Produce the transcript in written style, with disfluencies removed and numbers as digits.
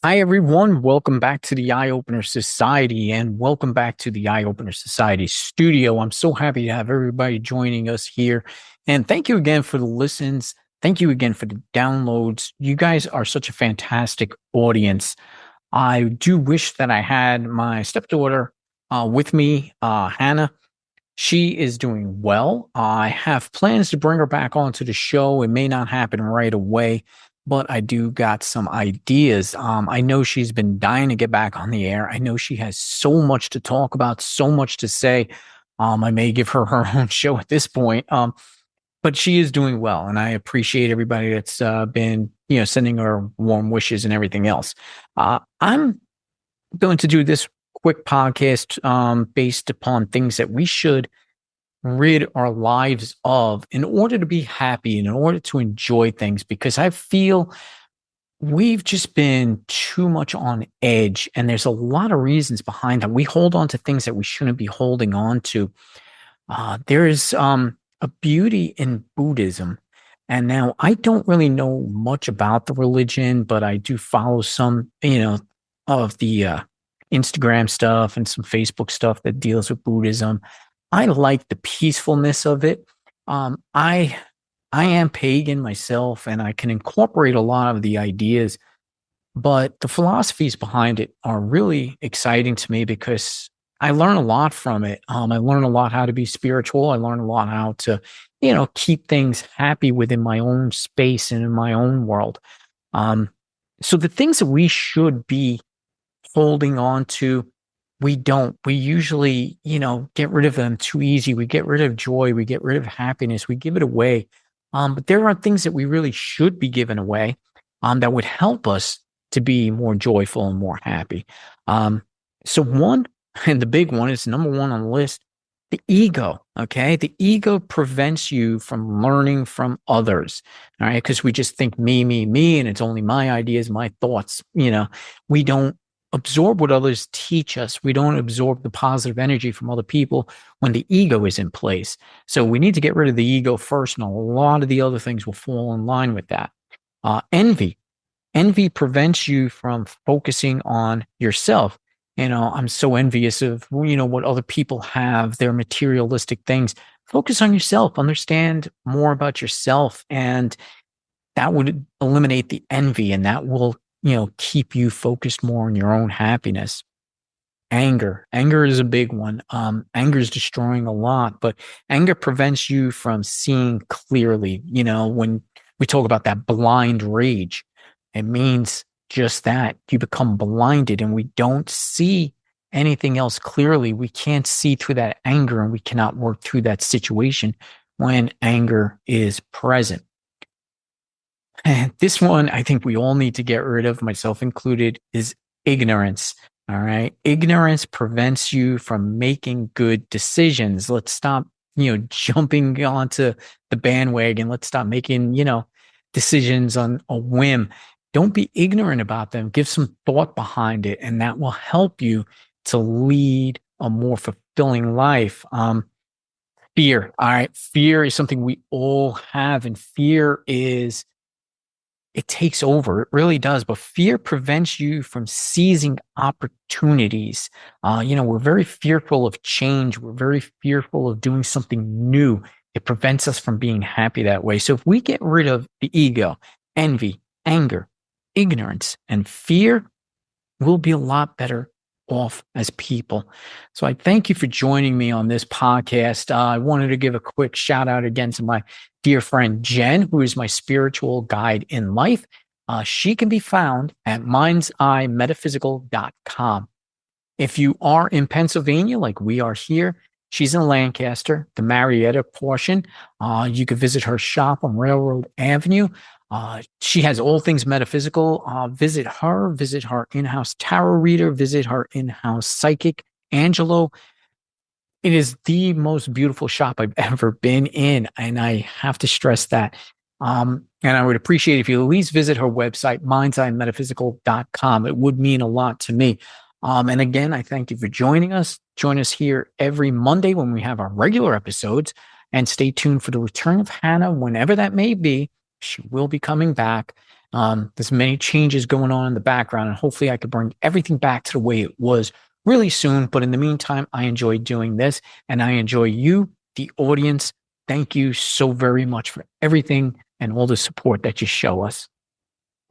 Hi, everyone. Welcome back to the EyeOpener Society and welcome back to the EyeOpener Society studio. I'm so happy to have everybody joining us here. And thank you again for the listens. Thank you again for the downloads. You guys are such a fantastic audience. I do wish that I had my stepdaughter with me, Hannah. She is doing well. I have plans to bring her back onto the show. It may not happen right away, but I do got some ideas. I know she's been dying to get back on the air. I know she has so much to talk about, so much to say. I may give her her own show at this point. But she is doing well, and I appreciate everybody that's been, sending her warm wishes and everything else. I'm going to do this quick podcast based upon things that we should rid our lives of in order to be happy and in order to enjoy things, because I feel we've just been too much on edge, and there's a lot of reasons behind that. We hold on to things that we shouldn't be holding on to. There is a beauty in Buddhism. And now I don't really know much about the religion, but I do follow some, of the Instagram stuff and some Facebook stuff that deals with Buddhism. I like the peacefulness of it. I am pagan myself, and I can incorporate a lot of the ideas, but the philosophies behind it are really exciting to me because I learn a lot from it. I learn a lot how to be spiritual. I learn a lot how to, keep things happy within my own space and in my own world. Um, so the things that we should be holding on to, we don't. We usually, get rid of them too easy. We get rid of joy. We get rid of happiness. We give it away. But there are things that we really should be giving away that would help us to be more joyful and more happy. So one, and the big one is number one on the list, the ego. Okay. The ego prevents you from learning from others. All right. Because we just think me, and it's only my ideas, my thoughts. We don't absorb what others teach us. We don't absorb the positive energy from other people when the ego is in place. So we need to get rid of the ego first, and a lot of the other things will fall in line with that. Envy. Envy prevents you from focusing on yourself. I'm so envious of, what other people have, their materialistic things. Focus on yourself, understand more about yourself, and that would eliminate the envy, and that will, keep you focused more on your own happiness. Anger is a big one. Anger is destroying a lot, but anger prevents you from seeing clearly. When we talk about that blind rage, it means just that you become blinded and we don't see anything else clearly. We can't see through that anger, and we cannot work through that situation when anger is present. And this one, I think we all need to get rid of, myself included, is ignorance. All right. Ignorance prevents you from making good decisions. Let's stop, jumping onto the bandwagon. Let's stop making, decisions on a whim. Don't be ignorant about them. Give some thought behind it, and that will help you to lead a more fulfilling life. Fear. All right. Fear is something we all have, and it takes over. It really does. But fear prevents you from seizing opportunities. We're very fearful of change. We're very fearful of doing something new. It prevents us from being happy that way. So if we get rid of the ego, envy, anger, ignorance, and fear, we'll be a lot better off as people. So I thank you for joining me on this podcast. I wanted to give a quick shout out again to my dear friend Jen, who is my spiritual guide in life. She can be found at metaphysical.com. If you are in Pennsylvania, like we are here, she's in Lancaster, the Marietta portion. You can visit her shop on Railroad Avenue. She has all things metaphysical. Visit her in-house tarot reader, visit her in-house psychic, Angelo. It is the most beautiful shop I've ever been in, and I have to stress that. And I would appreciate if you at least visit her website, mindseyemetaphysical.com. It would mean a lot to me. And again, I thank you for joining us. Join us here every Monday when we have our regular episodes, and stay tuned for the return of Hannah, whenever that may be. She will be coming back. There's many changes going on in the background, and hopefully I could bring everything back to the way it was really soon. But in the meantime, I enjoy doing this, and I enjoy you, the audience. Thank you so very much for everything and all the support that you show us.